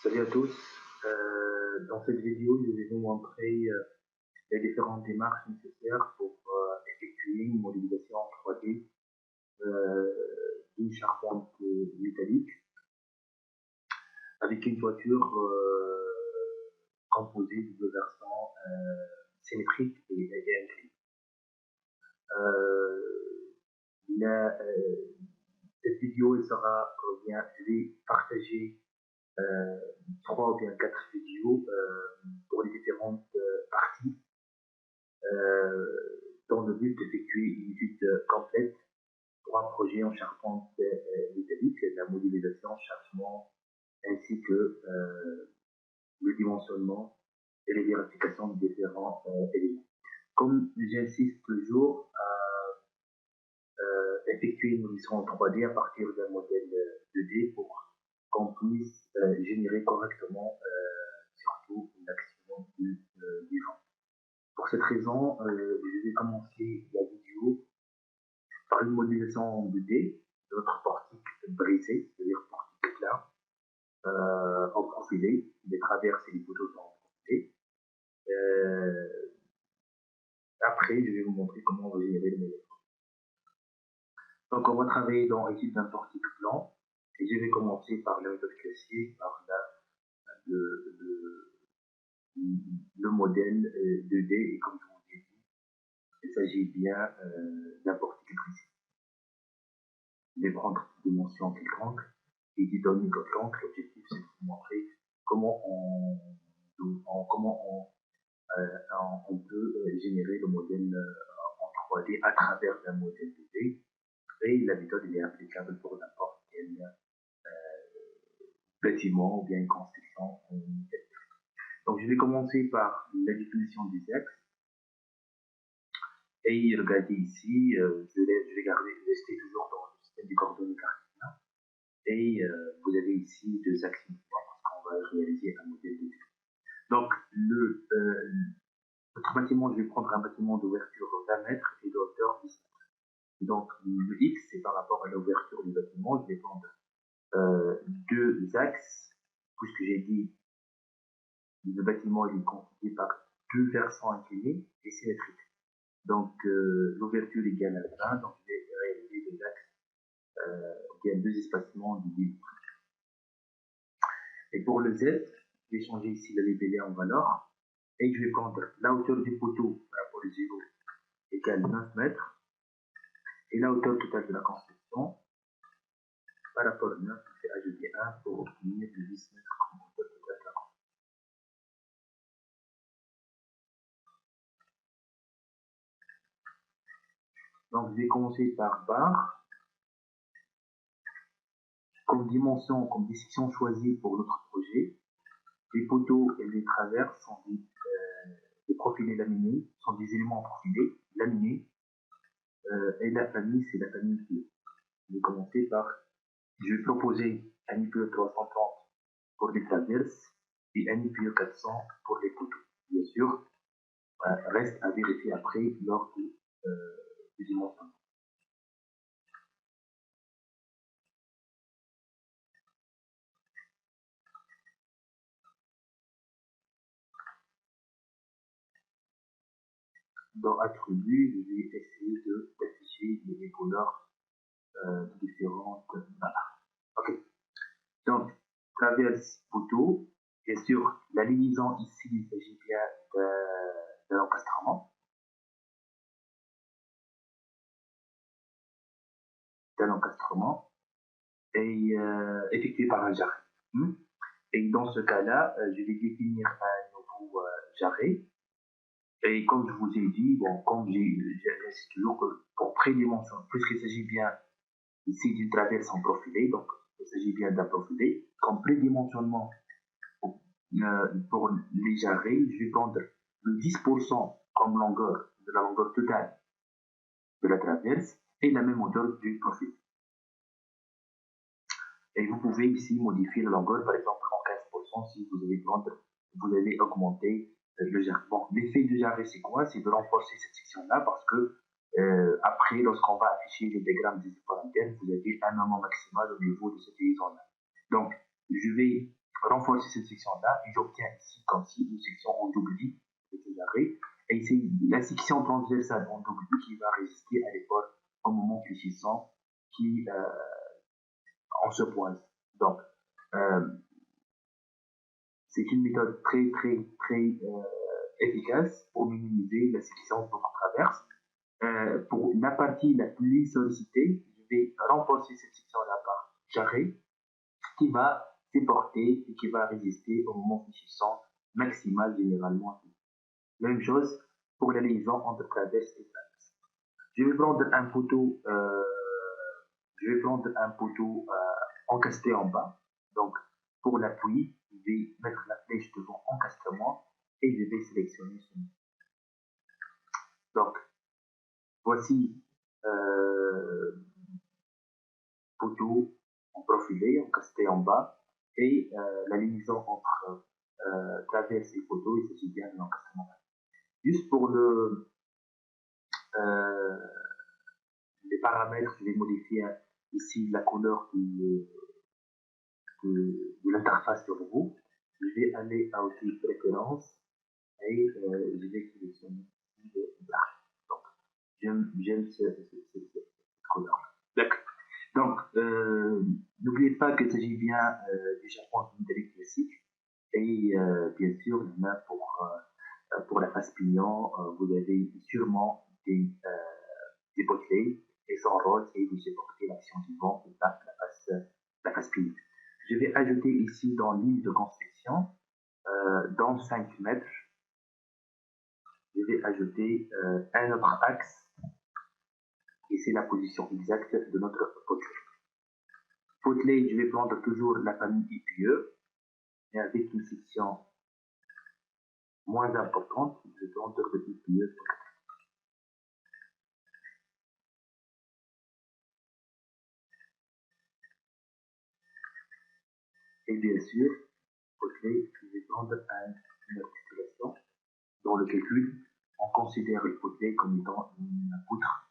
Salut à tous. Dans cette vidéo, je vais vous montrer les différentes démarches nécessaires pour effectuer une modélisation en 3D euh, d'une charpente métallique avec une toiture composée de deux versants symétriques et inclinés. Cette vidéo elle sera bien, je vais partager 3 ou bien 4 vidéos pour les différentes parties dans le but d'effectuer une étude complète pour un projet en charpente métallique, la modélisation, chargement, ainsi que le dimensionnement et les vérifications de différents éléments. Comme j'insiste toujours à effectuer une modélisation en 3D à partir d'un modèle 2D pour qu'on puisse générer correctement surtout l'action du vent. Pour cette raison, je vais commencer la vidéo par une modélisation en 2D de notre portique brisé, c'est-à-dire portique plat, en profilé, les traverses et les poteaux sont en profilé. Après, je vais vous montrer comment on va générer le modèle. Donc, on va travailler dans l'étude d'un portique plan, et je vais commencer par la méthode classique, par le modèle 2D, et comme je vous l'ai dit, il s'agit bien d'un portique brisé. Je vais prendre des dimensions quelconques et des données quelconques. L'objectif, c'est de vous montrer comment on peut générer le modèle en 3D à travers un modèle 2D. Et la méthode est applicable pour n'importe quel bâtiment ou bien une construction. Donc, je vais commencer par la définition des axes. Et regardez ici, je vais rester toujours dans le système des coordonnées cartésiennes. Et vous avez ici deux axes parce qu'on va réaliser un modèle de vue. Donc, notre bâtiment, je vais prendre un bâtiment d'ouverture 20 mètres et de hauteur 10 mètres. Donc, le X, c'est par rapport à l'ouverture du bâtiment. Je vais prendre deux axes, puisque j'ai dit le bâtiment est constitué par deux versants inclinés et symétriques. Donc, l'ouverture égale à 20, donc je vais réaliser deux axes, il y a deux espacements de 10 mètres. Et pour le Z, je vais changer ici la libellé en valeur. Et je vais prendre la hauteur du poteau par rapport au 0 égale 9 mètres. Et la hauteur totale de la construction par rapport à 9, je vais ajouter 1 pour obtenir 10 mètres comme hauteur totale de la construction. Donc, je vais commencer par barre. Comme dimension, comme décision choisie pour notre projet, les poteaux et les traverses sont des profilés laminés, sont des éléments profilés laminés. Et la famille, c'est la famille bleue. Je vais commencer par, je vais proposer un IPE 330 pour les traverses et un IPE 400 pour les poteaux. Bien sûr, reste à vérifier après lors du dimensionnement. Dans attributs, je vais essayer d'afficher les couleurs différentes barres. Ok. Donc, traverse poteau. Bien sûr, la liaison ici, il s'agit bien d'un encastrement. D'un encastrement et effectué par un jarret. Et dans ce cas-là, je vais définir un nouveau jarret. Et comme je vous ai dit, bon, comme j'insiste toujours que pour prédimension, puisqu'il s'agit bien ici d'une traverse en profilé, donc il s'agit bien d'un profilé, comme prédimensionnement pour les jarrets, je vais prendre le 10% comme longueur de la longueur totale de la traverse et la même hauteur du profil. Et vous pouvez ici modifier la longueur, par exemple en 15% si vous avez augmenté le jarret. Bon, l'effet du jarret, c'est quoi? C'est de renforcer cette section-là parce que après, lorsqu'on va afficher le diagramme des épaules internes, vous avez un moment maximal au niveau de cette liaison-là. Donc, je vais renforcer cette section-là et j'obtiens ici comme si une section en double lit et c'est la section transversale en double lit qui va résister à l'effort au moment fléchissant qui en se pointe. Donc, c'est une méthode très efficace pour minimiser la section de notre traverse. Pour la partie la plus sollicitée, je vais renforcer cette section-là par jarret qui va supporter et qui va résister au moment fléchissant maximal généralement. Même chose pour la liaison entre traverse et traverse. Je vais prendre un poteau, encasté en bas. Donc, pour l'appui, je vais mettre la flèche devant encastrement et je vais sélectionner ce niveau. Donc, voici poteau en profilé, encasté en bas et la liaison entre traverse et poteau, il s'agit bien de l'encastrement. Juste pour les paramètres, je vais modifier ici la couleur de l'interface de robot. Je vais aller à outil préférences et je vais sélectionner le black. Donc, j'aime cette couleur. D'accord. Donc, n'oubliez pas qu'il s'agit bien du charpente métallique classique et bien sûr, pour la face pignon, vous avez sûrement des potelets et son rôle, c'est de supporter l'action du vent et la face pignon. Je vais ajouter ici dans l'île de construction, dans 5 mètres, je vais ajouter un autre axe et c'est la position exacte de notre potelet. Potelet, je vais prendre toujours la famille IPE et avec une section moins importante, je vais prendre le IPE. Et bien sûr, potelet, je vais prendre une articulation. Dans le calcul, on considère le potelet comme étant une poutre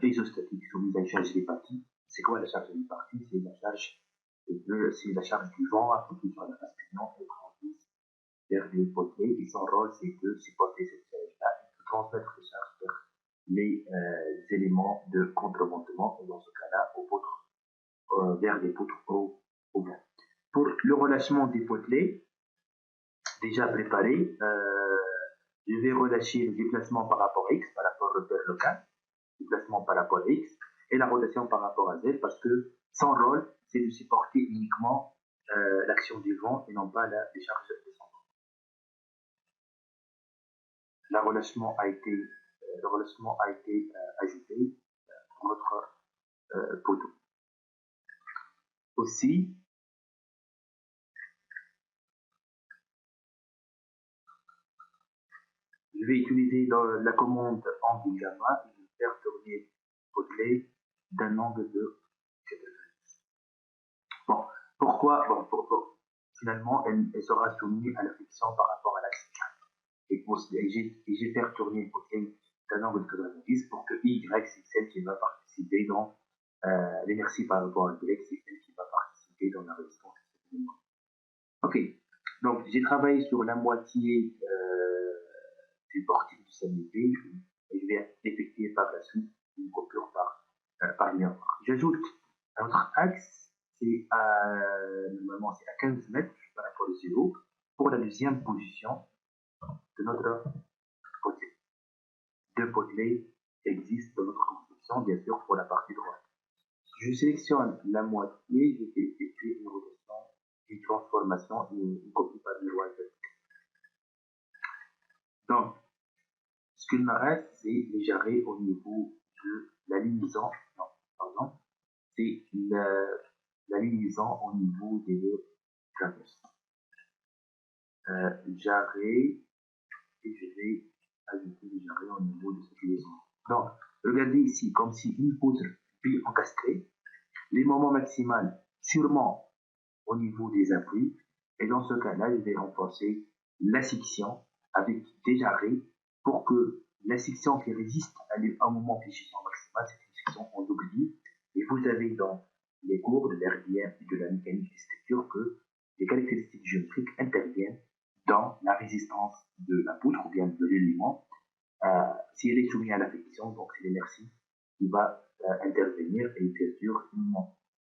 isostatique soumise à une charge répartie. C'est quoi la charge répartie? C'est la charge du vent appliquée sur la face pignon et transmise vers les potelets. Et son rôle, c'est de supporter cette charge-là et de transmettre les charges vers les éléments de contreventement, et dans ce cas-là, vers les poutres au vent. Pour le relâchement des potelets, déjà préparé, je vais relâcher le déplacement par rapport à X, par rapport au repère local, déplacement par rapport à X, et la rotation par rapport à Z, parce que son rôle, c'est de supporter uniquement l'action du vent et non pas la décharge descendante. Le relâchement a été ajouté pour notre poteau. Aussi, je vais utiliser la commande angle gamma et je vais faire tourner le potelet d'un angle de 90. Bon, pourquoi finalement, elle sera soumise à la friction par rapport à l'axe 4. Et j'ai fait tourner le potelet d'un angle de 90 pour que Y, c'est celle qui va participer dans l'inertie par rapport à Y, c'est celle qui va participer dans la résistance. Ok, donc j'ai travaillé sur la moitié du portique du stabilité et je vais effectuer par la suite une coupure par miroir. J'ajoute un autre axe, normalement c'est à 15 mètres par rapport au zéro pour la deuxième position de notre potelet. Deux potelets existent dans notre construction, bien sûr pour la partie droite. Je sélectionne la moitié, je vais effectuer une rotation, une transformation, une copie par miroir. Donc, ce qu'il me reste, c'est les jarrets au niveau de la liaison. Non, pardon. C'est la liaison au niveau des deux traverses. Jarret, et je vais ajouter les jarrets au niveau de cette liaison. Donc, regardez ici, comme si une poutre puis encastrée, les moments maximaux sûrement au niveau des appuis, et dans ce cas-là, je vais renforcer la section avec des jarrets pour que la section qui résiste à un moment fléchissant maximal, c'est une section en double lit. Et vous avez dans les cours de l'herbière et de la mécanique des structures que les caractéristiques géométriques interviennent dans la résistance de la poutre ou bien de l'élément. Si elle est soumise à la friction, donc c'est l'inertie qui va intervenir, et bien sûr,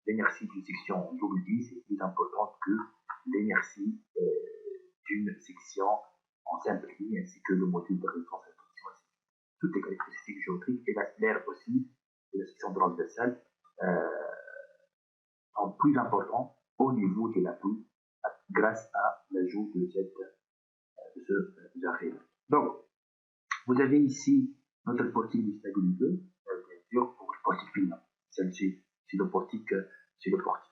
l'inertie d'une section double vis est plus importante que l'inertie d'une section en simple I, ainsi que le module de résistance à la friction. Toutes les caractéristiques géométriques et l'air aussi de la section transversale sont plus importants au niveau de l'appui grâce à l'ajout de ce arrêt. Donc, vous avez ici notre portique de stabilité, bien sûr, pour le portique pignon. Celle-ci, c'est le portique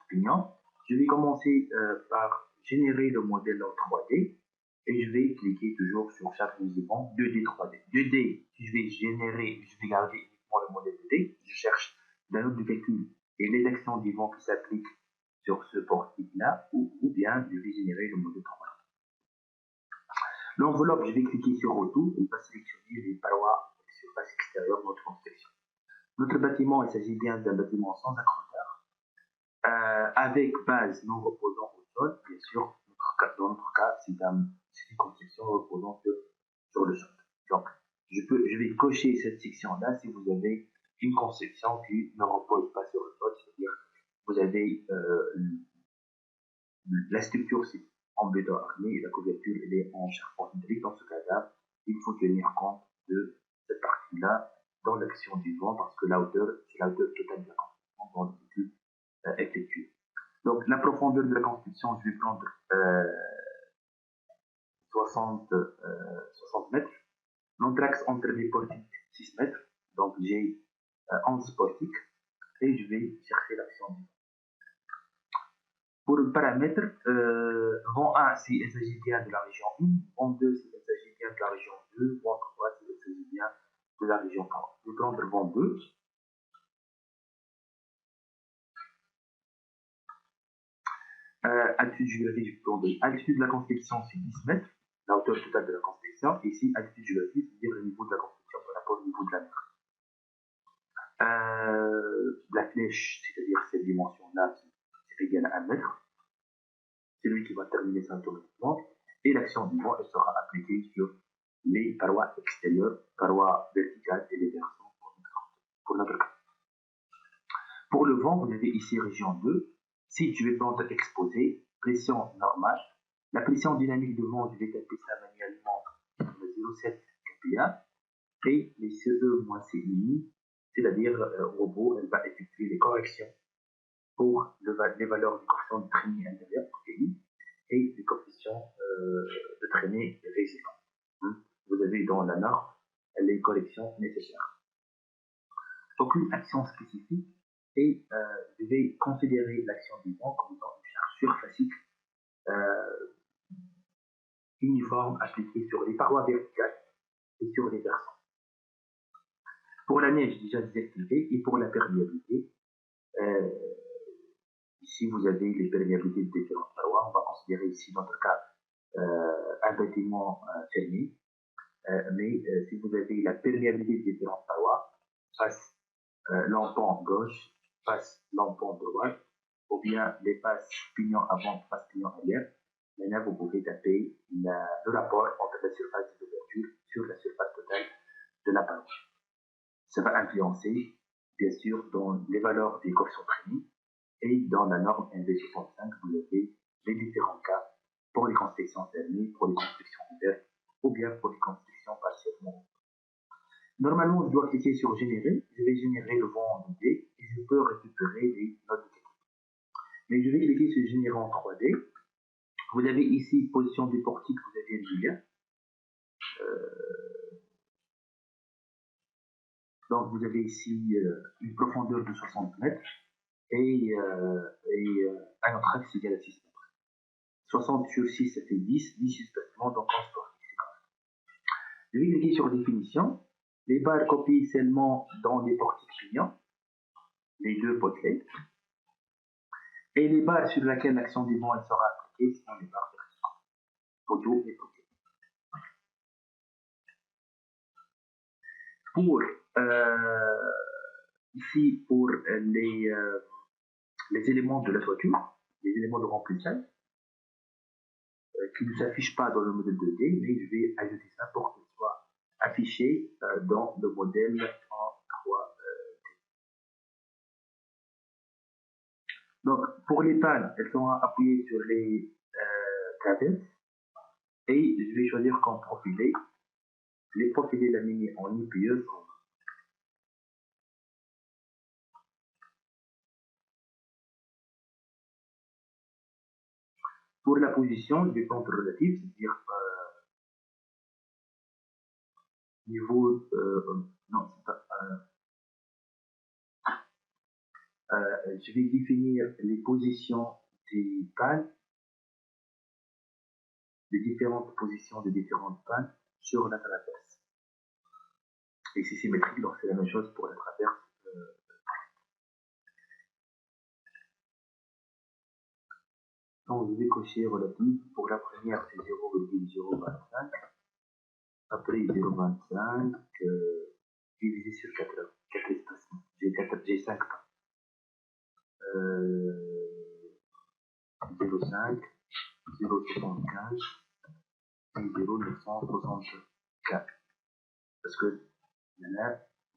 pignon. Je vais commencer par générer le modèle en 3D et je vais cliquer toujours sur chaque mouvement 2D, 3D. 2D, si je vais générer, je vais garder uniquement le modèle 2D, je cherche la note de calcul et les actions du vent qui s'appliquent sur ce portique-là, ou bien je vais générer le modèle 3D. L'enveloppe, je vais cliquer sur Retour et va sélectionner les parois et surfaces extérieures de notre construction. Notre bâtiment, il s'agit bien d'un bâtiment sans accrocheur, avec base non reposant au sol. Bien sûr, dans notre cas, c'est une construction reposant sur le sol. Donc, je vais cocher cette section-là si vous avez une conception qui ne repose pas sur le sol, c'est-à-dire vous avez la structure, c'est en béton armé et la couverture, elle est en charpente métallique. Dans ce cas-là, il faut tenir compte de cette partie-là dans l'action du vent parce que la hauteur, c'est la hauteur totale de la construction dans le véhicule effectué. Donc, la profondeur de la construction, je vais prendre 60 mètres. L'entraxe entre les portiques, 6 mètres. Donc, j'ai 11 portiques et je vais chercher l'action du vent. Pour le paramètre, vent 1, s'il s'agit bien de la région 1, vent 2, s'il s'agit bien de la région 2, vent 3, s'il s'agit bien de la région 3. Je vais prendre vent 2. Altitude géographique, je vais prendre altitude de la construction, c'est 10 mètres, la hauteur totale de la construction. Ici, altitude géographique, c'est-à-dire le niveau de la construction par rapport au niveau de la mer. La flèche, c'est-à-dire cette dimension-là, c'est égal à 1 mètre. C'est lui qui va terminer ça automatiquement. Et l'action du vent, elle sera appliquée sur les parois extérieures, parois verticales et les versants pour notre cas. Pour le vent, vous avez ici région 2. Si je vais prendre exposé, pression normale. La pression dynamique de vent, je vais taper ça manuellement 0,7 kPa. Et les CE-CI, c'est-à-dire robot, elle va effectuer les corrections pour les valeurs du coefficient de traînée intérieur, TI, et les coefficients de traînée résidents. Vous avez dans la norme les corrections nécessaires. Aucune action spécifique et je vais considérer l'action du vent comme étant une charge surfacique uniforme appliquée sur les parois verticales et sur les versants. Pour la neige, déjà désactivée, et pour la perméabilité, ici vous avez les perméabilités de différentes parois. On va considérer ici, dans notre cas, un bâtiment fermé. Mais si vous avez la perméabilité de différentes parois, face l'empan gauche, face l'empan droite, ou bien les passes pignon avant, face pignon arrière, maintenant vous pouvez taper le rapport entre la surface d'ouverture sur la surface totale de la paroi. Ça va influencer, bien sûr, dans les valeurs des coefficients traînés et dans la norme NV65, vous avez les différents cas pour les constructions fermées, pour les constructions ouvertes, ou bien pour les constructions partiellement. Normalement, je dois cliquer sur générer. Je vais générer le vent en 2D et je peux récupérer les notes de calcul. Mais je vais cliquer sur générer en 3D. Vous avez ici position du portique, vous avez le lien. Donc vous avez ici une profondeur de 60 mètres et un autre axe égal à 6 mètres. 60 sur 6, ça fait 10, 10 justement, donc 11 portiques. Je vais cliquer sur définition. Les barres copient seulement dans les portiques pignons, les deux potelets. Et les barres sur lesquelles l'action du vent sera appliquée sont les barres verticales, poteau et poteau. Pour ici, pour les éléments de la toiture, les éléments de remplissage, qui ne s'affiche pas dans le modèle 2D, mais je vais ajouter ça pour qu'il soit affiché dans le modèle en 3. Donc, pour les pannes, elles sont appuyées sur les traverses et je vais choisir comme profilé. Les profilés laminés en IPE sont pour la position, je vais prendre relatif, c'est-à-dire niveau, non, c'est pas, je vais définir les positions des pannes, les différentes positions des différentes pannes sur la traverse. Et c'est symétrique, donc c'est la même chose pour la traverse. Donc je vais cocher relatif. Pour la première, c'est 0,025. Après 0,25 divisé sur 4 heures. 4 espacements. J'ai 5 temps. 0,5, 0,75 et 0,964. Parce que là,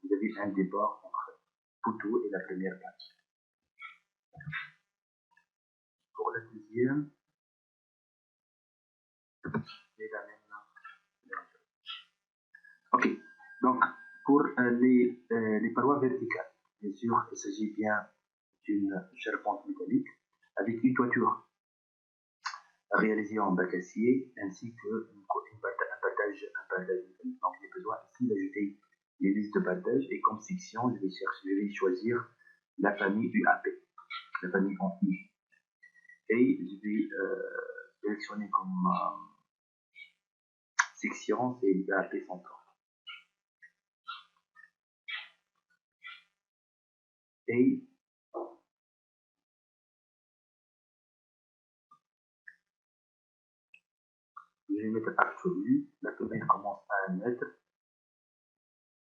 vous avez un départ entre poteau et la première page. Pour la deuxième, c'est la même chose. Ok, donc pour les parois verticales, bien sûr, il s'agit bien d'une charpente métallique avec une toiture réalisée en bac acier ainsi que un partage métallique. Donc j'ai besoin ici d'ajouter les listes de partage et comme section, je vais choisir la famille UAP, la famille en U. Et je vais sélectionner comme section, c'est l'UAP 130. Et je vais mettre absolu, la fenêtre commence à 1 mètre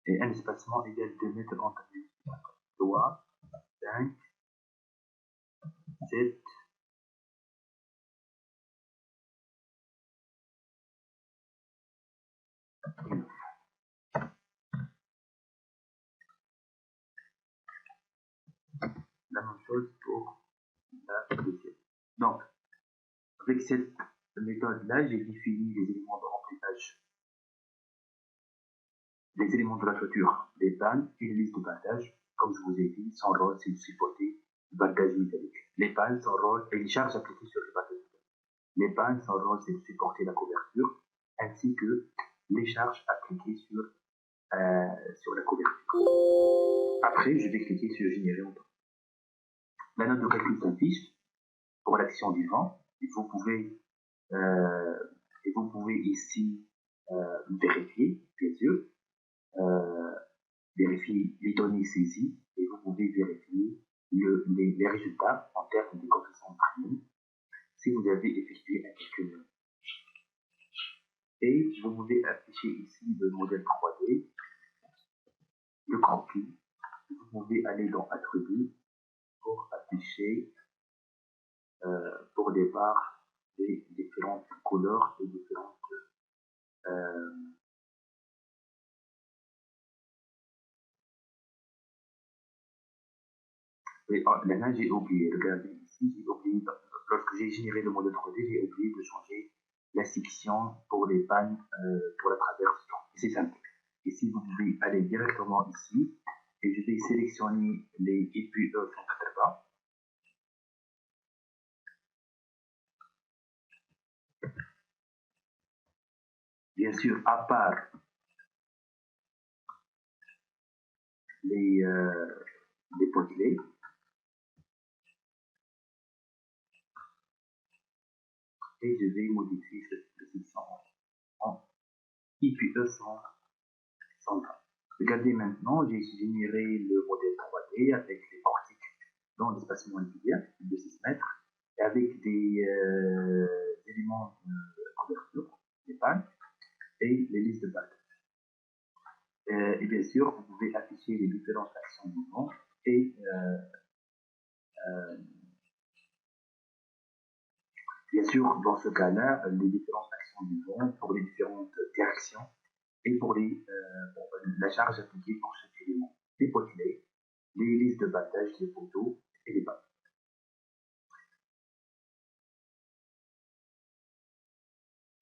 et un espacement égal 2 mètres entre les 3, 5, 7, 9. La même chose pour la deuxième. Donc, avec cette méthode-là, j'ai défini les éléments de remplissage, les éléments de la toiture, les pannes et les listes de partage. Comme je vous ai dit, son rôle, c'est de supporter le partage métallique. Les pannes, son rôle, et les charges appliquées sur le partage métallique. Les pannes, son rôle, c'est de supporter la couverture, ainsi que les charges appliquées sur la couverture. Après, je vais cliquer sur Générer en temps. La note de calcul s'affiche pour l'action du vent. Et vous pouvez ici vérifier, bien sûr, vérifier les données saisies et vous pouvez vérifier les résultats en termes de coefficient primé si vous avez effectué un calcul. Et vous pouvez afficher ici le modèle 3D, le croquis. Vous pouvez aller dans Attributs pour afficher pour départ les différentes couleurs et différentes là, j'ai oublié, regardez ici, j'ai oublié, lorsque j'ai généré le modèle 3D, j'ai oublié de changer la section pour les pannes pour la traverse. C'est simple. Ici, vous pouvez aller directement ici et je vais sélectionner les EPE 180. Bien sûr, à part les potelets, et je vais modifier cette section en IPE 120. Regardez maintenant, j'ai généré le modèle 3D avec les portiques dans l'espacement immédiat de 6 mètres et avec des éléments de couverture, des pannes et les listes de balles. Et bien sûr, vous pouvez afficher les différentes actions du vent et Bien sûr, dans ce cas-là, les différentes actions du vent pour les différentes directions et pour la charge appliquée pour chaque élément. Les potelets, les listes de battage, les poteaux et les battes.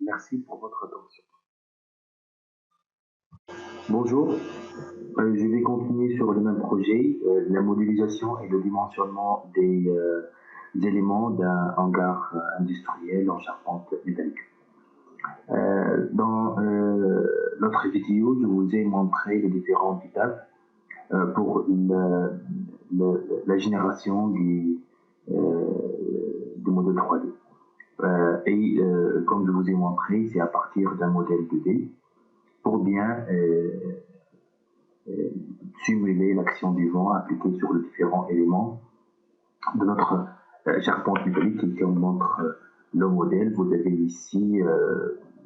Merci pour votre attention. Bonjour, je vais continuer sur le même projet, la modélisation et le dimensionnement des éléments d'un hangar industriel en charpente métallique. Dans notre vidéo, je vous ai montré les différentes étapes pour la génération du modèle 3D. Comme je vous ai montré, c'est à partir d'un modèle 2D pour bien simuler l'action du vent appliquée sur les différents éléments de notre charpente métallique. Et on montre le modèle, vous avez ici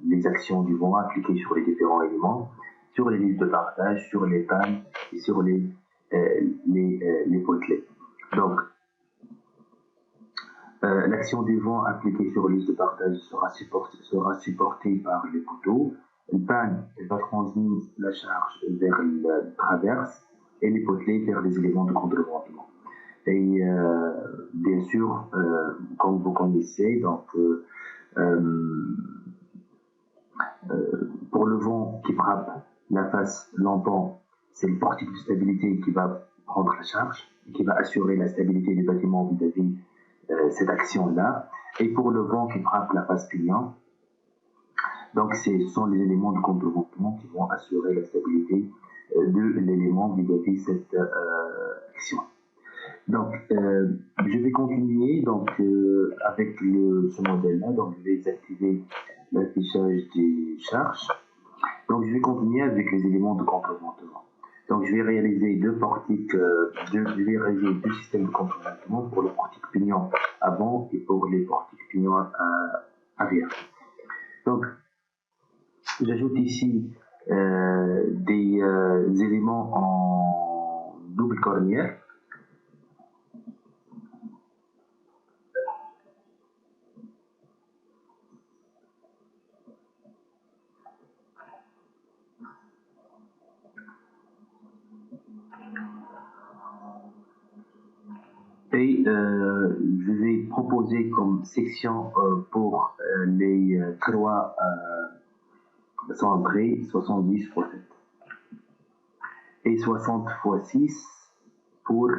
les actions du vent appliquées sur les différents éléments, sur les listes de partage, sur les pannes et sur les potelets. Donc, l'action du vent appliquée sur les listes de partage sera supportée par les poteaux. Une panne va transmettre la charge vers la traverse et les potelets vers les éléments de contreventement. Et bien sûr, comme vous connaissez, donc pour le vent qui frappe la face lampant, c'est le portique de stabilité qui va prendre la charge et qui va assurer la stabilité du bâtiment vis-à-vis cette action-là. Et pour le vent qui frappe la face client, donc ce sont les éléments de contreventement qui vont assurer la stabilité de l'élément vis-à-vis cette action. Donc, je vais continuer donc, avec ce modèle-là. Donc, je vais activer l'affichage des charges. Donc, je vais continuer avec les éléments de contreventement. Donc, je vais réaliser deux systèmes de contreventement pour le portique pignon avant et pour les portiques pignon arrière. Donc, j'ajoute ici des éléments en double cornière. Et je vais proposer comme section pour les tiroirs centrés 70 x 7 et 60 x 6 pour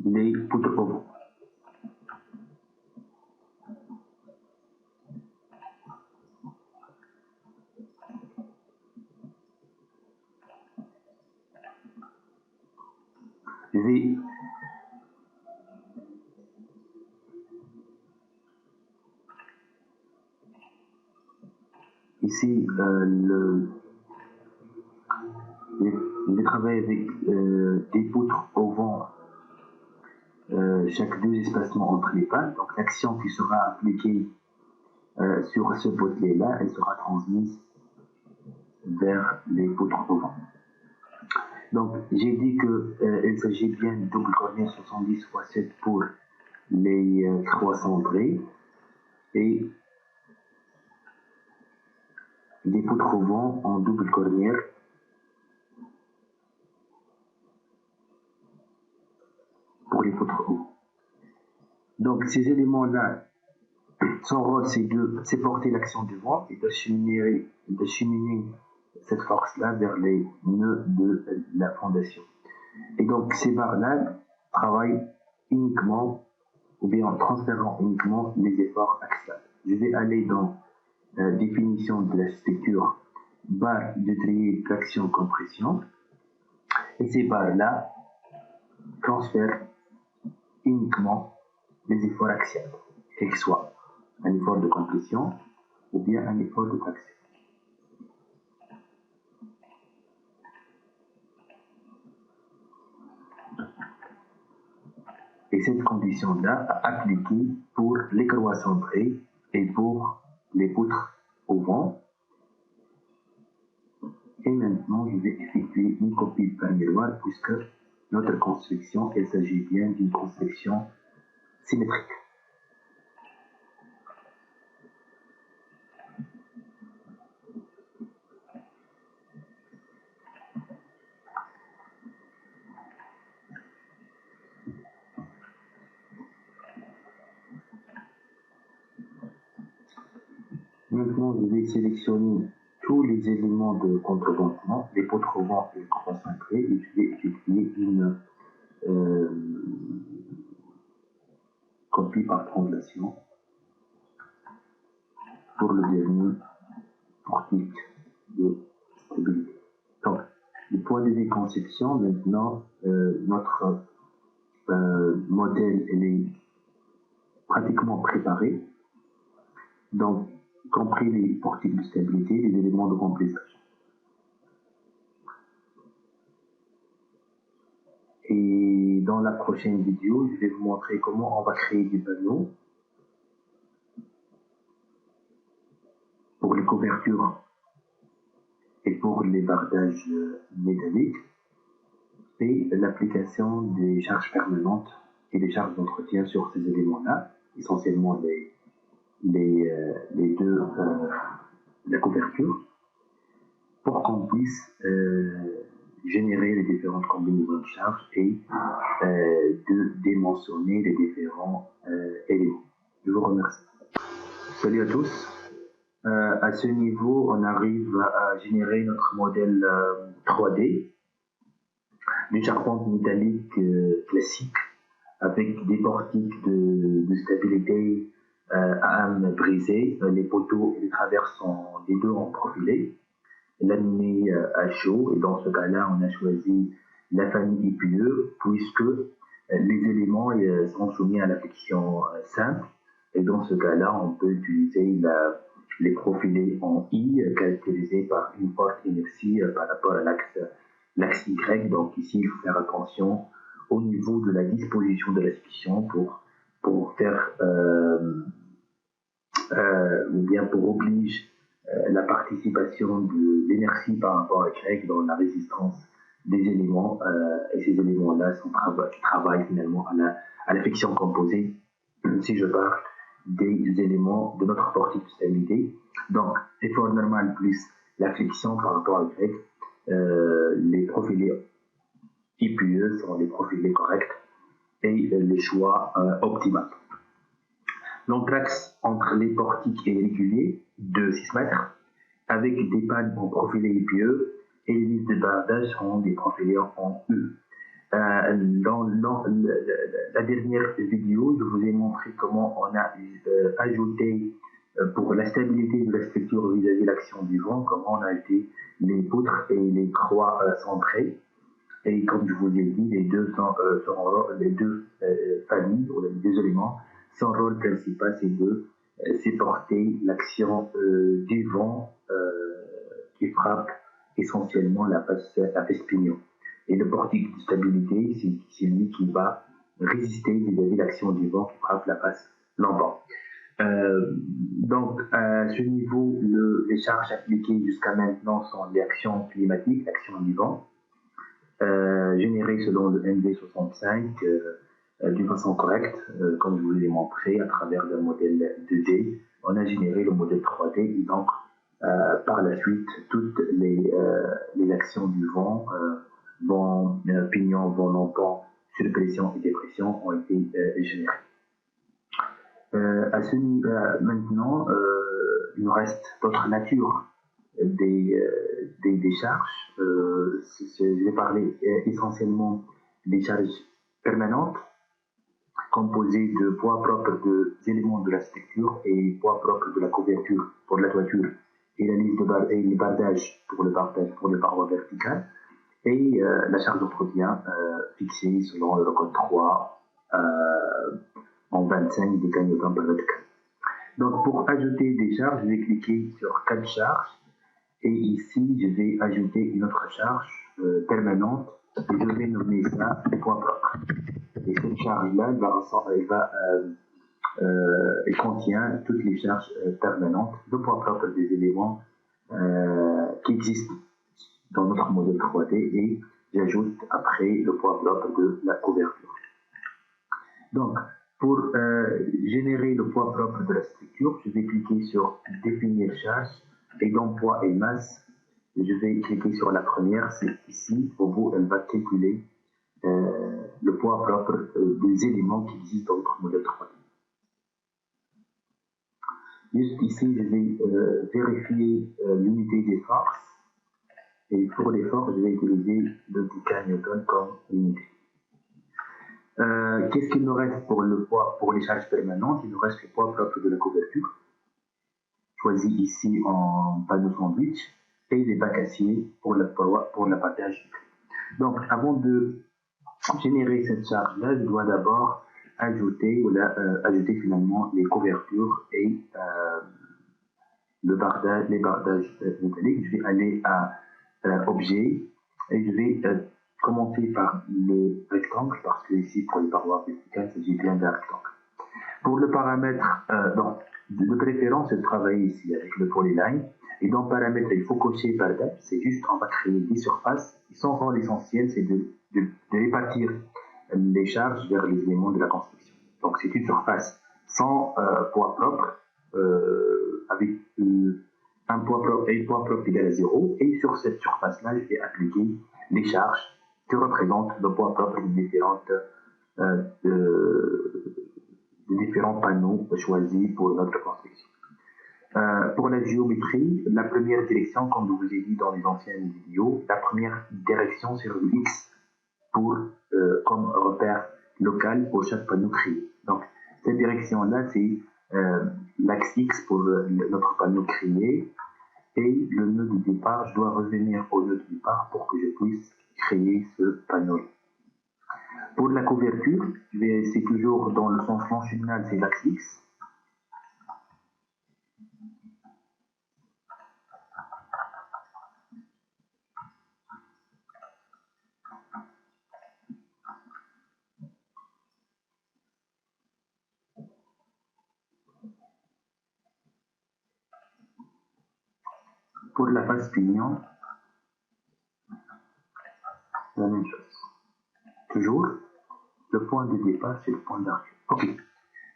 les poutres au vent. Je vais ici je vais travailler avec des poutres au vent chaque deux espacements entre les pannes. Donc l'action qui sera appliquée sur ce potelet-là, elle sera transmise vers les poutres au vent. Donc j'ai dit qu'il s'agit bien de double cornière 70 x 7 pour les tiroirs centrés et des poutres au vent en double cornière pour les poutres au vent. Donc ces éléments-là, son rôle c'est de supporter l'action du vent et d'acheminer cette force-là vers les nœuds de la fondation. Et donc ces barres-là travaillent uniquement ou bien en transférant uniquement les efforts axiales. Je vais aller dans la définition de la structure barre de trier traction-compression et ces barres-là transfèrent uniquement les efforts axiales, quel que soit un effort de compression ou bien un effort de traction. Et cette condition-là appliquée pour les courroies centrées et pour les poutres au vent. Et maintenant, je vais effectuer une copie de plan miroir puisque notre construction, il s'agit bien d'une construction symétrique. Maintenant, je vais sélectionner tous les éléments de contreventement, les contrevents et les concentrés, et je vais effectuer une copie par translation pour le dernier portique de stabilité. Donc, du point de vue conception, maintenant, notre modèle est pratiquement préparé, donc, compris les portiques de stabilité, les éléments de compensation. Et dans la prochaine vidéo, je vais vous montrer comment on va créer des panneaux pour les couvertures et pour les bardages métalliques et l'application des charges permanentes et des charges d'entretien sur ces éléments-là, essentiellement les deux, la couverture, pour qu'on puisse générer les différentes combinaisons de charges et de démentionner les différents éléments. Je vous remercie. Salut à tous. À ce niveau, on arrive à générer notre modèle 3D d'une charpente métallique classique avec des portiques de stabilité à âme brisée. Les poteaux et les traverses sont les deux en profilé, laminés à chaud. Et dans ce cas-là, on a choisi la famille IPE puisque les éléments sont soumis à la flexion simple. Et dans ce cas-là, on peut utiliser les profilés en I caractérisés par une forte inertie par rapport à l'axe Y. Donc ici, il faut faire attention au niveau de la disposition de la section pour faire ou bien pour obliger la participation de l'inertie par rapport à Y dans la résistance des éléments et ces éléments-là travaillent finalement à la friction composée si je parle des éléments de notre portique de stabilité. Donc, effort normal plus la friction par rapport à Y, les profilés IPE sont les profilés corrects et les choix optimaux. L'entraxe entre les portiques est régulier de 6 mètres avec des pannes en profilé IPE et les listes de bardage sont des profilés en U. Dans la dernière vidéo, je vous ai montré comment on a ajouté pour la stabilité de la structure vis-à-vis de l'action du vent, comment on a ajouté les poutres et les croix centrées. Et comme je vous ai dit, les deux familles, ou les deux éléments, son rôle principal, c'est de supporter l'action du vent qui frappe essentiellement la face pignon. Et le portique de stabilité, c'est lui qui va résister vis-à-vis de l'action du vent qui frappe la face lambant. Donc, à ce niveau, les charges appliquées jusqu'à maintenant sont les actions climatiques, l'action du vent, générées selon le MV65 d'une façon correcte, comme je vous l'ai montré à travers le modèle 2D. On a généré le modèle 3D et donc, par la suite, toutes les actions du vent, vent pignon, vent lambant, surpression et dépression ont été générées. Maintenant, il nous reste d'autres natures des charges. Je vais parler essentiellement des charges permanentes, composées de poids propres des éléments de la structure et poids propres de la couverture pour la toiture et la liste et les bardages pour les parois verticales et la charge d'entretien fixée selon le code 3 en 25 des cagnotants par mètre carré. Donc pour ajouter des charges, je vais cliquer sur 4 charges et ici je vais ajouter une autre charge permanente et je vais nommer ça poids propre. Et cette charge-là, elle contient toutes les charges permanentes de poids propre des éléments qui existent dans notre modèle 3D et j'ajoute après le poids propre de la couverture. Donc, pour générer le poids propre de la structure, je vais cliquer sur définir charge et dans poids et masse, je vais cliquer sur la première, c'est ici, au bout, elle va calculer le poids propre des éléments qui existent dans notre modèle 3D. Juste ici, je vais vérifier l'unité des forces. Et pour les forces, je vais utiliser le déca-newton comme unité. Qu'est-ce qu'il nous reste pour le poids, pour les charges permanentes? Il nous reste le poids propre de la couverture, choisi ici en panneau sandwich, et les bacs acier pour l'appâtage. Donc, avant de générer cette charge-là, je dois d'abord ajouter finalement les couvertures et les bardages métalliques. Je vais aller à objet et je vais commencer par le rectangle parce que ici pour les parois verticales, il s'agit bien d'un rectangle. Pour le paramètre, de préférence, je travaille ici avec le polyline. Et dans paramètres, il faut cocher par date. C'est juste, on va créer des surfaces. Ils sont vraiment l'essentiel, c'est de répartir les charges vers les éléments de la construction. Donc, c'est une surface sans poids propre, avec un poids propre égal à 0. Et sur cette surface-là, je vais appliquer les charges que représentent le poids propre des différents panneaux choisis pour notre construction. Pour la géométrie, la première direction, comme je vous ai dit dans les anciennes vidéos, la première direction c'est le X comme repère local pour chaque panneau créé. Donc, cette direction-là, c'est l'axe X pour notre panneau créé, et le nœud de départ, je dois revenir au nœud de départ pour que je puisse créer ce panneau-là. Pour la couverture, c'est toujours dans le sens longitudinal, c'est l'axe X. Pour la face pignon, la même chose. Toujours, le point de départ, c'est le point d'arrivée. Ok.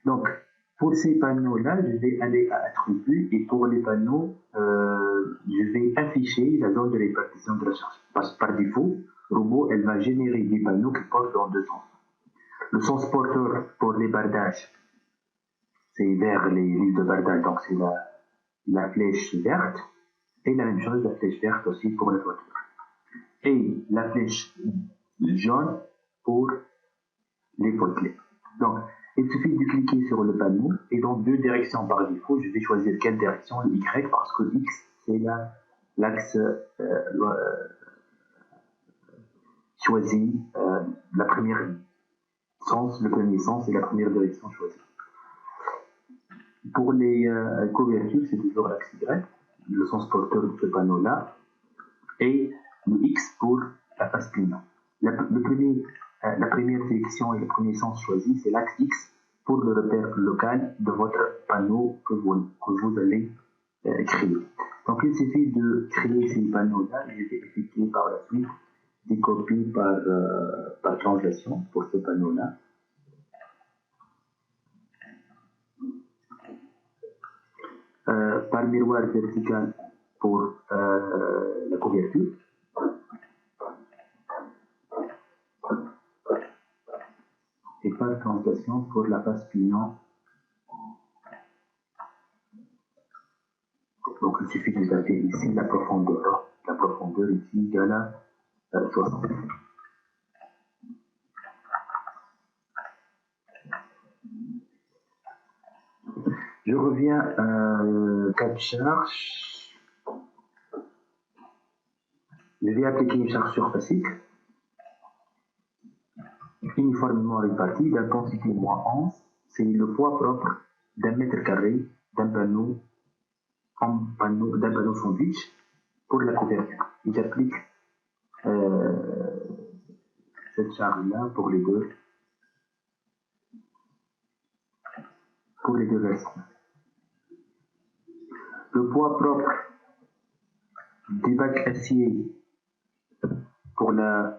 Donc, pour ces panneaux-là, je vais aller à attributs et pour les panneaux, je vais afficher la zone de répartition de la charge. Parce que par défaut, Robot, elle va générer des panneaux qui portent dans deux sens. Le sens porteur pour les bardages, c'est vers les lignes de bardage, donc c'est la flèche verte. Et la même chose, la flèche verte aussi pour les voitures. Et la flèche jaune pour les potelets. Donc, il suffit de cliquer sur le panneau et dans deux directions par défaut, je vais choisir quelle direction, le Y, parce que X, c'est l'axe choisi, la première sens, le premier sens et la première direction choisie. Pour les couvertures, c'est toujours l'axe Y, le sens porteur de ce panneau-là, et le X pour la face pignon. La première direction et le premier sens choisi, c'est l'axe X pour le repère local de votre panneau que vous allez créer. Donc il suffit de créer ces panneaux-là, je vais effectuer par la suite des copies par translation pour ce panneau-là. Par miroir vertical pour la couverture. Et par translation pour la face pignon. Donc il suffit de taper ici la profondeur. La profondeur ici égale à 60. Je reviens à cas de charge. Je vais appliquer une charge surfacique uniformément répartie d'intensité -11. C'est le poids propre d'un mètre carré d'un panneau sandwich pour la couverture. Et j'applique cette charge-là pour les deux versants. Le poids propre des bacs acier pour les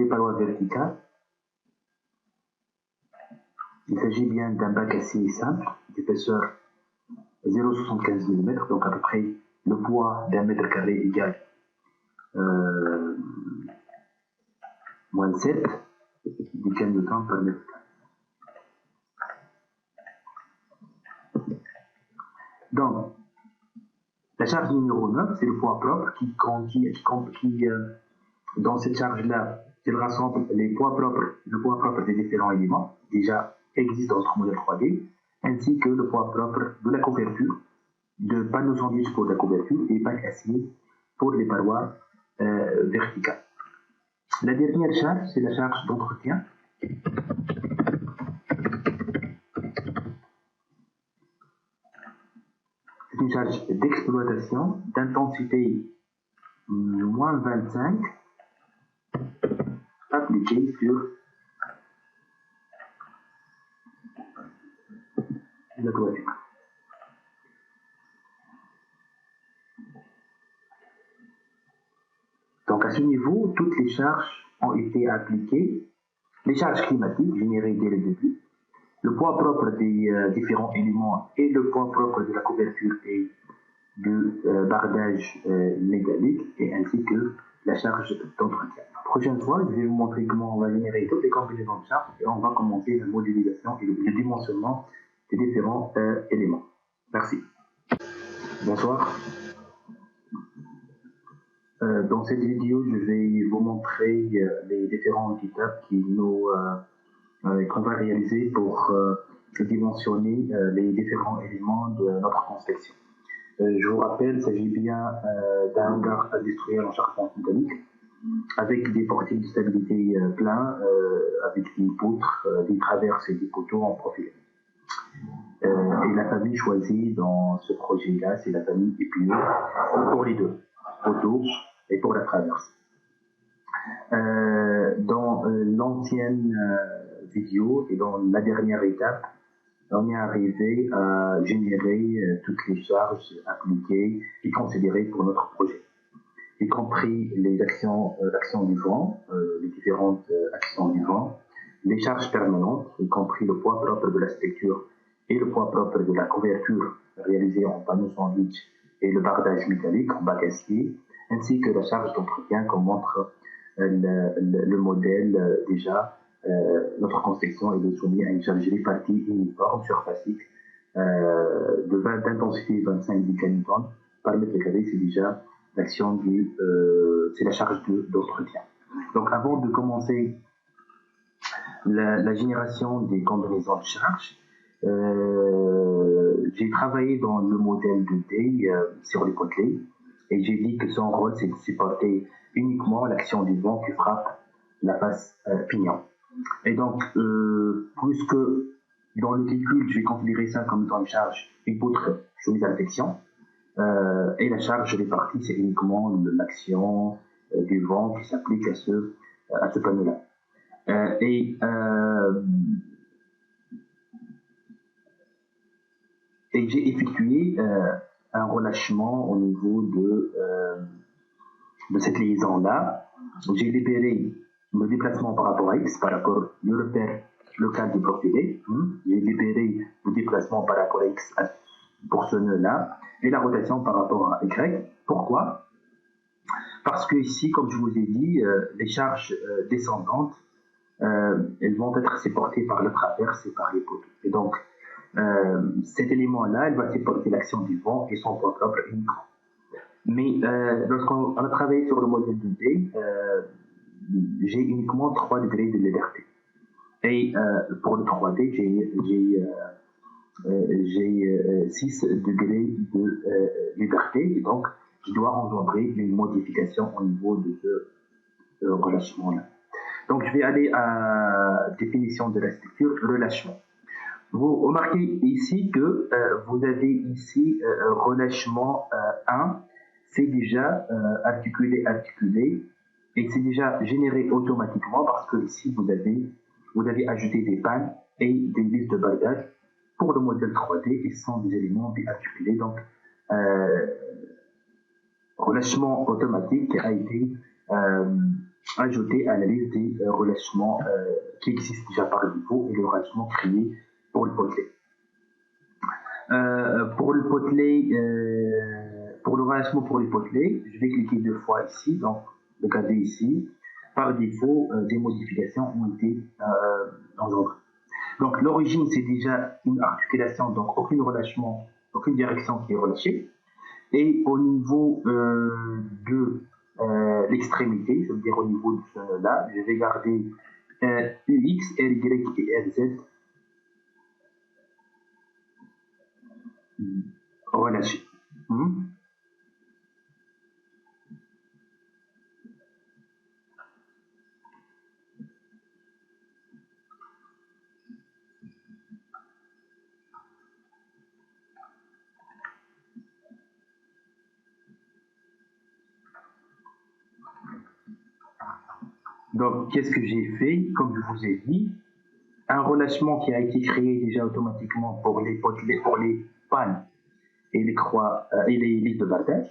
parois verticales. Il s'agit bien d'un bac acier simple d'épaisseur 0,75 mm, donc à peu près le poids d'un mètre carré égal -7. des gains de temps par mètre carré. Donc, la charge numéro 9, c'est le poids propre dans cette charge-là, elle rassemble le poids propre des différents éléments déjà existants dans notre modèle 3D, ainsi que le poids propre de la couverture, de panneaux sandwich pour la couverture et bac acier pour les parois verticales. La dernière charge, c'est la charge d'entretien. C'est une charge d'exploitation d'intensité moins 25 appliquée sur la toiture. Donc à ce niveau, toutes les charges ont été appliquées, les charges climatiques générées dès le début, le poids propre des différents éléments et le poids propre de la couverture et du bardage métallique, et ainsi que la charge d'entretien. La prochaine fois, je vais vous montrer comment on va générer toutes les combinaisons de charges et on va commencer la modélisation et le dimensionnement des différents éléments. Merci. Bonsoir. Dans cette vidéo, je vais vous montrer les différentes étapes qu'on va réaliser pour dimensionner les différents éléments de notre conception. Je vous rappelle, il s'agit bien d'un hangar industriel en charpente métallique avec des portiques de stabilité pleins, avec des poutres, des traverses et des poteaux en profil. Et la famille choisie dans ce projet-là, c'est la famille épineux pour les deux, poteaux et pour la traverse. Dans l'ancienne vidéo et dans la dernière étape, on est arrivé à générer toutes les charges appliquées et considérées pour notre projet, y compris les actions du vent, les différentes actions du vent, les charges permanentes, y compris le poids propre de la structure et le poids propre de la couverture réalisée en panneau sandwich et le bardage métallique en bac acier, ainsi que la charge d'entretien comme montre le modèle déjà. Notre construction est soumise à une charge répartie uniforme surfacique d'intensité 25 kN par mètre carré. C'est déjà l'action c'est la charge d'entretien. Donc avant de commencer la génération des combinaisons de charges, j'ai travaillé dans le modèle de D sur les potelets et j'ai dit que son rôle c'est de supporter uniquement l'action du vent qui frappe la face pignon. Et donc, puisque dans le calcul, je vais considérer ça comme étant une charge, une poutre soumise à l'affection, et la charge répartie, c'est uniquement l'action du vent qui s'applique à ce panneau-là. Et j'ai effectué un relâchement au niveau de cette liaison-là. J'ai libéré le déplacement par rapport à X, par rapport au repère local du procédé. J'ai libéré le déplacement par rapport à X pour ce nœud-là et la rotation par rapport à Y. Pourquoi? Parce que ici, comme je vous ai dit, les charges descendantes, elles vont être supportées par le traverse et par les poteaux. Et donc, cet élément-là, il va supporter l'action du vent et son poids propre uniquement. Mais lorsqu'on a travaillé sur le modèle de D, j'ai uniquement 3 degrés de liberté. Et pour le 3D, j'ai 6 degrés de liberté. Et donc, je dois engendrer une modification au niveau de ce relâchement-là. Donc, je vais aller à définition de la structure, relâchement. Vous remarquez ici que vous avez ici relâchement 1, c'est déjà articulé, et c'est déjà généré automatiquement parce que ici vous avez ajouté des pannes et des listes de bardage pour le modèle 3D et ce sont des éléments bien articulés. Donc, relâchement automatique a été ajouté à la liste des relâchements qui existent déjà par défaut et le relâchement créé pour le potelet. Pour le relâchement pour les potelets, je vais cliquer 2 fois ici, donc regarder ici. par défaut, des modifications ont été engendrées. Donc l'origine, c'est déjà une articulation, donc aucune relâchement, aucune direction qui est relâchée. Et au niveau de l'extrémité, c'est-à-dire au niveau de ce nœud-là, je vais garder UX, RY et RZ relâchés. Donc, qu'est-ce que j'ai fait? Comme je vous ai dit, un relâchement qui a été créé déjà automatiquement pour les pannes et les croix et les listes de partage.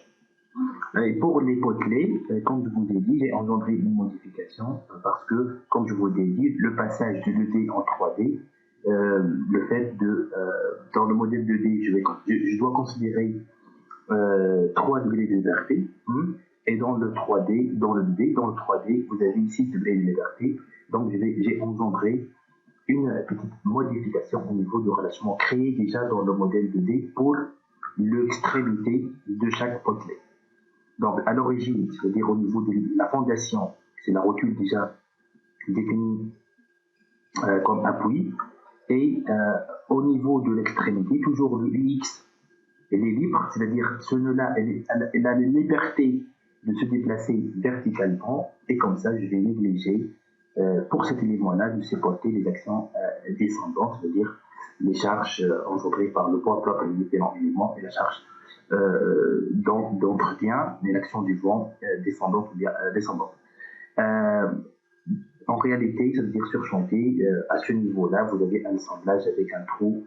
Et pour les potelets, comme je vous ai dit, j'ai engendré une modification parce que, comme je vous ai dit, le passage de 2D en 3D, le fait de, dans le modèle 2D, je dois considérer 3 degrés de liberté, et dans le 3D, dans le 2D, dans le 3D, vous avez 6 degrés de liberté. Donc, j'ai engendré une petite modification au niveau du relâchement créé déjà dans le modèle 2D pour l'extrémité de chaque potelet. Donc, à l'origine, c'est-à-dire au niveau de la fondation, c'est la rotule déjà définie comme appui. Et au niveau de l'extrémité, toujours le UX, elle est libre, c'est-à-dire ce nœud-là, elle a la liberté de se déplacer verticalement. Et comme ça, je vais négliger, pour cet élément-là, de supporter les actions descendantes, c'est-à-dire les charges engendrées par le poids propre des différents éléments et la charge d'entretien et l'action du vent descendante ou bien descendante. En réalité, ça veut dire surchanté, à ce niveau-là, vous avez un assemblage avec un trou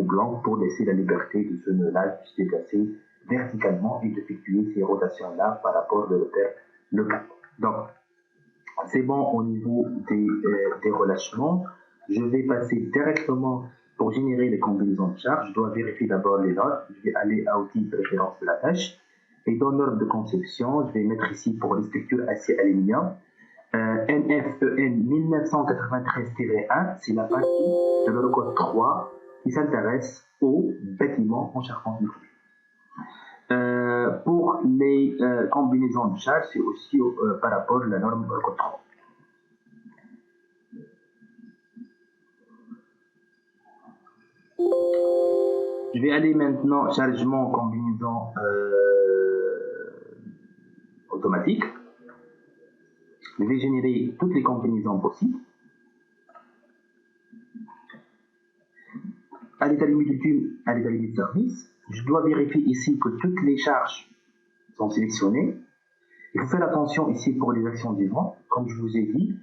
blanc pour laisser la liberté de ce nœud-là de se déplacer verticalement et d'effectuer ces rotations-là par rapport de repère le cap. Donc, c'est bon au niveau des relâchements. Je vais passer directement pour générer les combinaisons de charges. Je dois vérifier d'abord les notes. Je vais aller à outils de préférence de la tâche. Et dans l'ordre de conception, je vais mettre ici pour les structures acier-aluminium. NFEN 1993-1, c'est la partie de l'Eurocode 3 qui s'intéresse aux bâtiments en charpente nucléaire. Pour les combinaisons de charges, c'est aussi par rapport à la norme Eurocode 3. Je vais aller maintenant chargement combinaison automatique. Je vais générer toutes les combinaisons possibles. À l'état limite ultime, à l'état limite service, je dois vérifier ici que toutes les charges sont sélectionnées. Il faut faire attention ici pour les actions du vent. Comme je vous ai dit,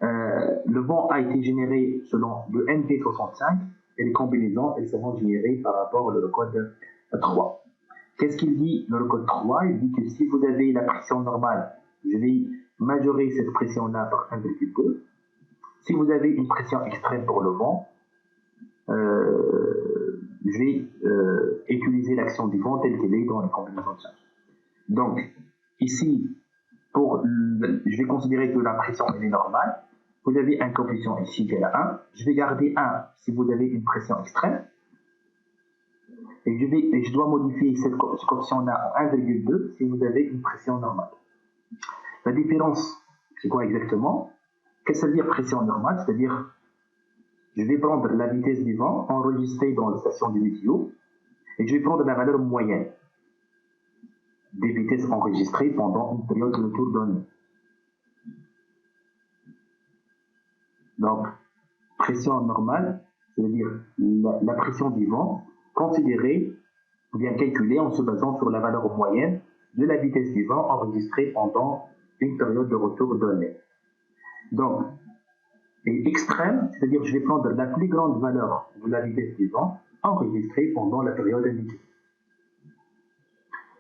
le vent a été généré selon le NP65 et les combinaisons, elles seront générées par rapport au code 3. Qu'est-ce qu'il dit dans le code 3? Il dit que si vous avez la pression normale, je vais majorer cette pression-là par 1,2. Si vous avez une pression extrême pour le vent, je vais utiliser l'action du vent telle qu'elle est dans les combinaisons de charge. Donc, ici, je vais considérer que la pression elle est normale. Vous avez un coefficient ici qui est à 1. Je vais garder 1 si vous avez une pression extrême. Et je dois modifier ce coefficient-là en 1,2 si vous avez une pression normale. La différence, c'est quoi exactement? Qu'est-ce que ça veut dire pression normale? C'est-à-dire, je vais prendre la vitesse du vent enregistrée dans la station de météo et je vais prendre la valeur moyenne des vitesses enregistrées pendant une période de retour donnée. Donc, pression normale, c'est-à-dire la pression du vent considérée ou bien calculée en se basant sur la valeur moyenne de la vitesse du vent enregistrée pendant une période de retour donnée. Donc, et extrême, c'est-à-dire je vais prendre la plus grande valeur de la vitesse du vent enregistrée pendant la période indiquée.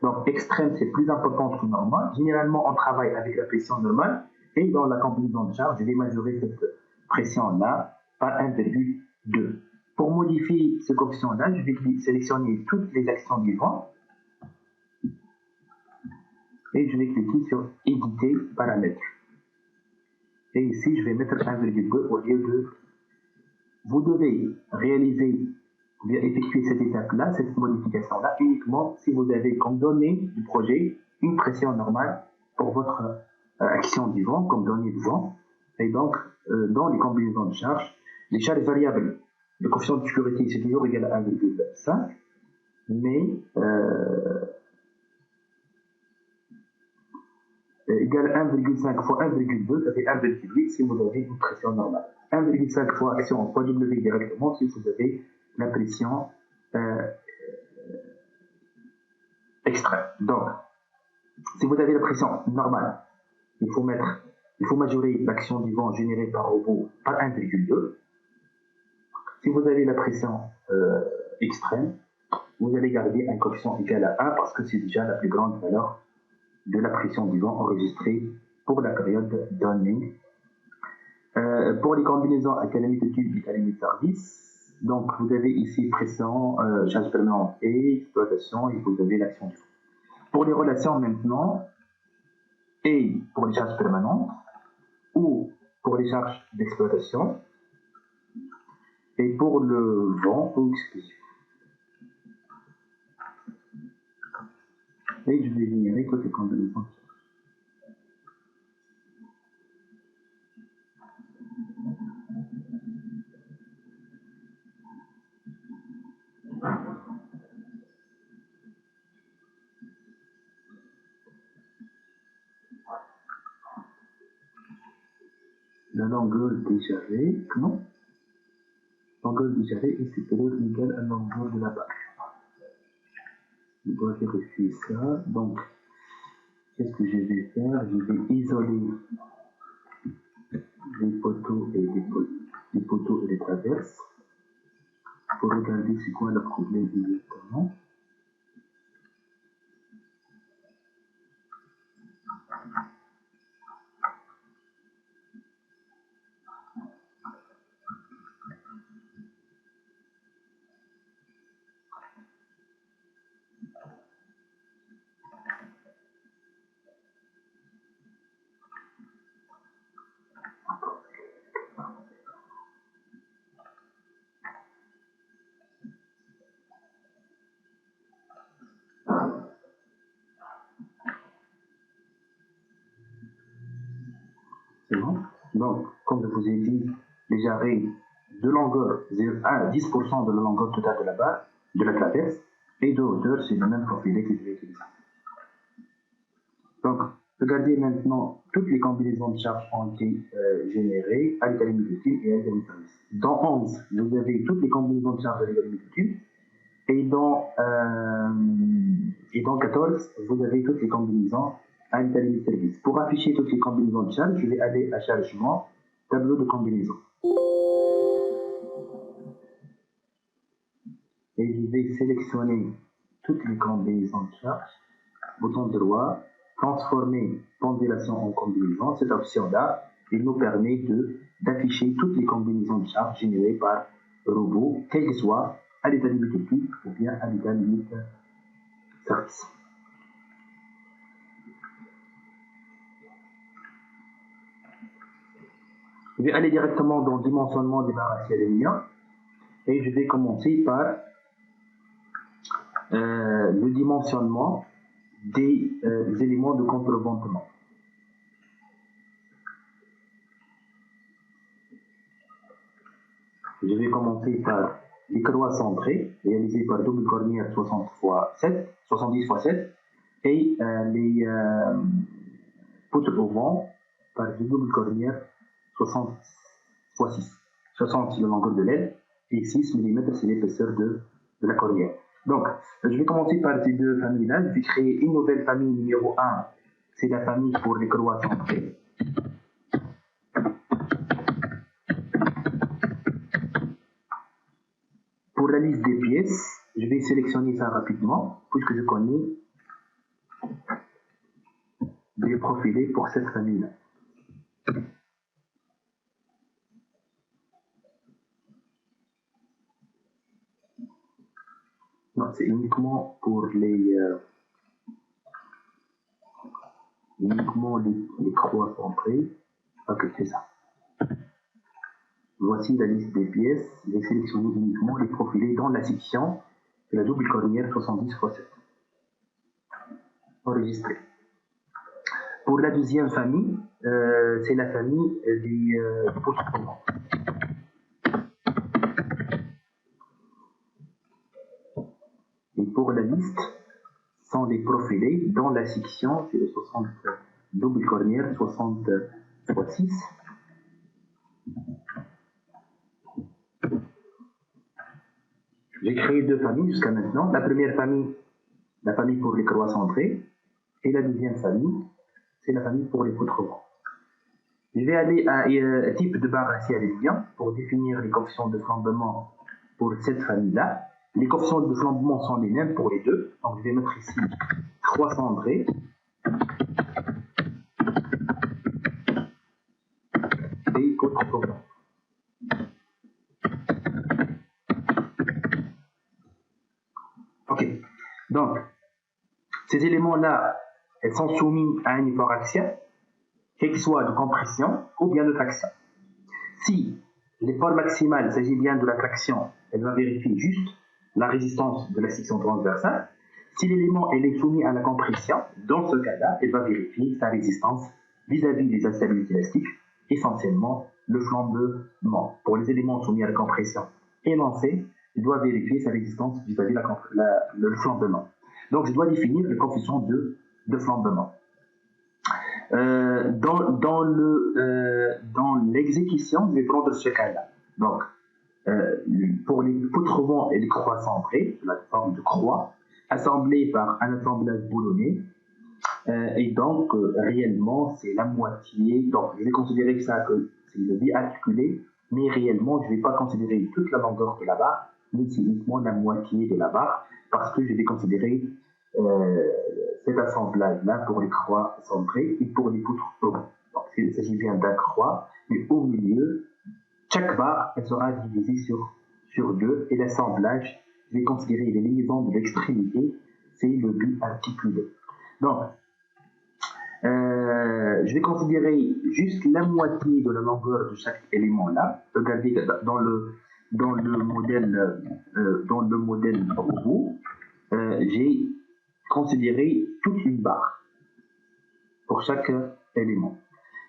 Donc, extrême, c'est plus important que normal. Généralement, on travaille avec la pression normale et dans la combinaison de charge, je vais majorer cette pression-là par 1,2. Pour modifier ce coefficient-là, je vais sélectionner toutes les actions du vent et je vais cliquer sur éditer paramètres. Et ici, je vais mettre 1,2 au lieu de... Vous devez réaliser, ou bien effectuer cette étape-là, cette modification-là, uniquement si vous avez comme donnée du projet une pression normale pour votre action du vent, comme donnée du vent. Et donc, dans les combinaisons de charges, les charges variables, le coefficient de sécurité, c'est toujours égal à 1,5, mais égal à 1,5 fois 1,2, ça fait 1,8 si vous avez une pression normale. 1,5 fois action en W directement si vous avez la pression extrême. Donc, si vous avez la pression normale, il faut majorer l'action du vent générée par robot par 1,2. Si vous avez la pression extrême, vous allez garder un coefficient égal à 1 parce que c'est déjà la plus grande valeur de la pression du vent enregistrée pour la période donnée. Pour les combinaisons à calamité de tube et calamité de service, donc vous avez ici pression, charge permanente et exploitation, et vous avez l'action du vent. Pour les relations maintenant, et pour les charges permanentes, ou pour les charges d'exploitation, et pour le vent ou exclusif. Et je vais générer côté combinaison. La longueur déchargée, non? Longueur déchargée est supérieure ou égale à la longueur de la barre. Je dois vérifier ça. Donc, qu'est-ce que je vais faire? Je vais isoler les poteaux et les traverses pour regarder c'est quoi le problème exactement. C'est bon? Donc, comme je vous ai dit, les jarrets de longueur 10% de la longueur totale de la barre, de la traverse, et de hauteur, c'est le même profilé que je vais utiliser. Donc, regardez maintenant, toutes les combinaisons de charges ont été générées à l'état utile et à l'état service. Dans 11, vous avez toutes les combinaisons de charges à l'état utile, et dans 14, vous avez toutes les combinaisons à l'état service. Pour afficher toutes les combinaisons de charges, je vais aller à chargement, tableau de combinaison. Et je vais sélectionner toutes les combinaisons de charges, bouton droit, transformer pendulation en combinaison. Cette option-là, il nous permet d'afficher toutes les combinaisons de charges générées par robot, quel que soit à l'état limite type ou bien à l'état limite service. Je vais aller directement dans le dimensionnement des barres acier aluminium et je vais commencer par le dimensionnement des éléments de contreventement. Je vais commencer par les croix centrées, réalisées par double cornière 70 x 7, et les poutres au vent par double cornière 60 x 6. 60 c'est la longueur de l'aile, et 6 mm c'est l'épaisseur de la cornière. Donc, je vais commencer par ces deux familles-là. Je vais créer une nouvelle famille numéro 1, c'est la famille pour les croix centrées. Pour la liste des pièces, je vais sélectionner ça rapidement, puisque je connais des profilés pour cette famille-là. Non, c'est uniquement pour les croix centrées. Ok, c'est ça. Voici la liste des pièces. J'ai sélectionné uniquement les profilés dans la section de la double cornière 70x7. Enregistré. Pour la deuxième famille, c'est la famille des poutres courantes. Et pour la liste, sont les profilés dans la section, c'est le 60 double cornière 60x6. J'ai créé deux familles jusqu'à maintenant. La première famille, la famille pour les croix centrées, et la deuxième famille, c'est la famille pour les poutres courantes. Je vais aller à type de barre acier avec bien pour définir les coefficients de flambement pour cette famille-là. Les coefficients de flambement sont les mêmes pour les deux. Donc je vais mettre ici croix centrées et poutres courantes. Ok. Donc, ces éléments-là, elles sont soumis à un effort axial, quel qu'il soit de compression ou bien de traction. Si l'effort maximal, il s'agit bien de la traction, elle va vérifier juste la résistance de la section transversale. Si l'élément est soumis à la compression, dans ce cas-là, elle va vérifier sa résistance vis-à-vis des instabilités élastiques, essentiellement le flambement. Pour les éléments soumis à la compression énoncée, il doit vérifier sa résistance vis-à-vis le flambement. Donc, je dois définir le coefficient de flambement. Dans l'exécution, je vais prendre ce cas-là. Donc, pour les poutres rondes et les croix centrées, la forme de croix, assemblées par un assemblage boulonné, et donc réellement c'est la moitié. Donc, je vais considérer que ça que c'est le biarticulé, mais réellement je ne vais pas considérer toute la longueur de la barre, mais c'est uniquement la moitié de la barre, parce que je vais considérer cet assemblage-là pour les croix centrées et pour les poutres rondes. Donc, il s'agit bien d'un croix, mais au milieu, chaque barre elle sera divisée sur deux, et l'assemblage, je vais considérer les liaisons de l'extrémité, c'est le biarticulé. Donc, je vais considérer juste la moitié de la longueur de chaque élément là. Regardez dans le modèle robot, j'ai considéré toute une barre pour chaque élément.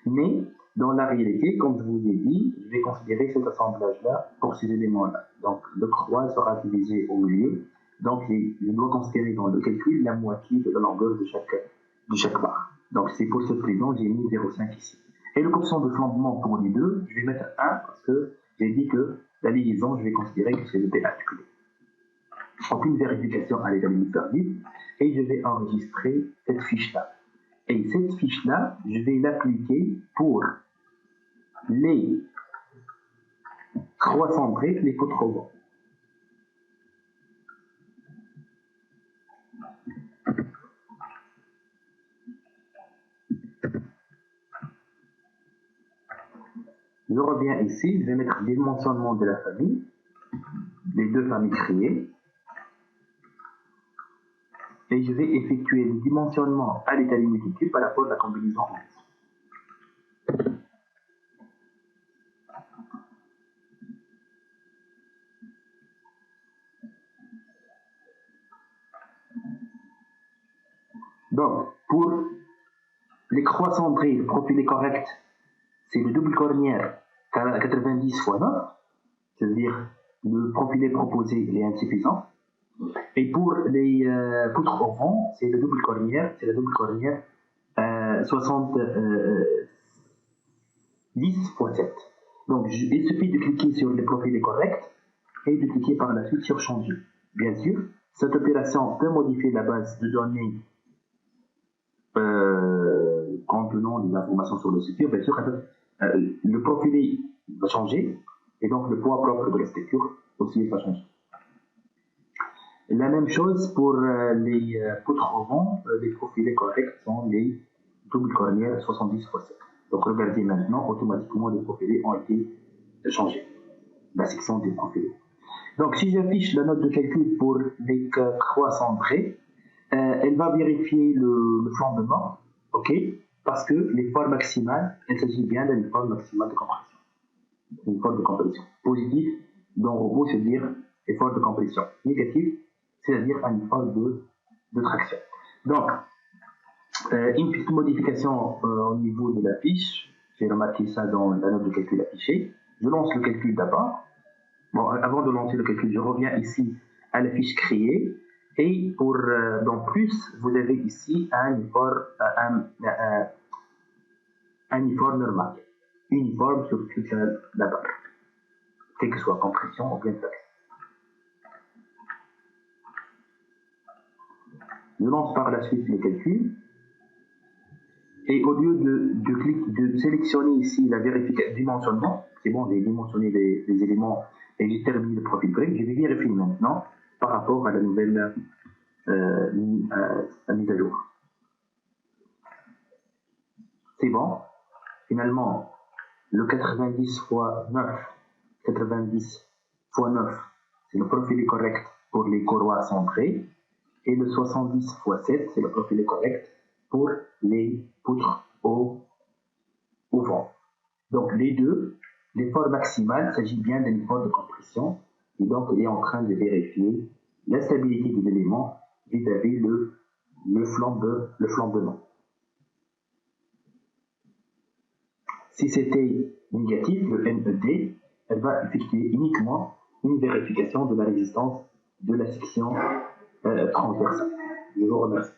Mais dans la réalité, comme je vous ai dit, je vais considérer cet assemblage-là pour ces éléments-là. Donc, le croix sera divisé au milieu. Donc, je dois considérer dans le calcul la moitié de la longueur de chaque barre. Donc, c'est pour cette raison j'ai mis 0,5 ici. Et le coefficient de flambement pour les deux, je vais mettre 1 parce que j'ai dit que la liaison, je vais considérer que c'est le biarticulé. Aucune vérification à l'état limite tardive. Et je vais enregistrer cette fiche-là. Et cette fiche-là, je vais l'appliquer pour les croix centrées, les poutres rondes. Je reviens ici, je vais mettre le dimensionnement de la famille, les deux familles créées, et je vais effectuer le dimensionnement à l'état limite par rapport à la combinaison en dessous. Donc, pour les croix centrées, le profil est correct, c'est le double cornière 90 x 9, c'est-à-dire le profilé proposé il est insuffisant. Et pour les poutres au fond, c'est la double cornière 70 x 7. Donc, il suffit de cliquer sur le profil correct et de cliquer par la suite sur changer. Bien sûr, cette opération peut modifier la base de données contenant des informations sur le structure. Bien sûr, le profilé va changer et donc le poids propre de la structure aussi va changer. La même chose pour les poutres au vent, les profilés corrects sont les double cornières 70 x 7. Donc regardez maintenant, automatiquement les profilés ont été changés. La section des profilés. Donc si j'affiche la note de calcul pour les croix centrées, elle va vérifier le flambement, ok, Parce que l'effort maximal, il s'agit bien d'un effort maximal de compression. Un effort de compression. Positif, dans repos, c'est-à-dire effort de compression. Négatif, c'est-à-dire un effort de traction. Donc, une petite modification au niveau de la fiche. J'ai remarqué ça dans la note de calcul affichée. Je lance le calcul d'abord. Bon, avant de lancer le calcul, je reviens ici à la fiche créée. Et pour dans plus, vous avez ici un effort normal, uniforme sur toute la barre, quelle que soit compression ou bien traction. Je lance par la suite le calcul. Et au lieu de sélectionner ici la vérification dimensionnement, c'est bon, j'ai dimensionné les éléments et j'ai terminé le profil break, je vais vérifier maintenant par rapport à la nouvelle mise à jour. C'est bon. Finalement, le 90 fois 9, 90 fois 9, c'est le profil correct pour les courroies centrées. Et le 70 fois 7, c'est le profil correct pour les poutres au vent. Donc les deux, l'effort maximal, il s'agit bien d'un effort de compression. Et donc il est en train de vérifier la stabilité des éléments vis-à-vis le flambement. Si c'était négatif, le NED, elle va effectuer uniquement une vérification de la résistance de la section transversale. Je vous remercie.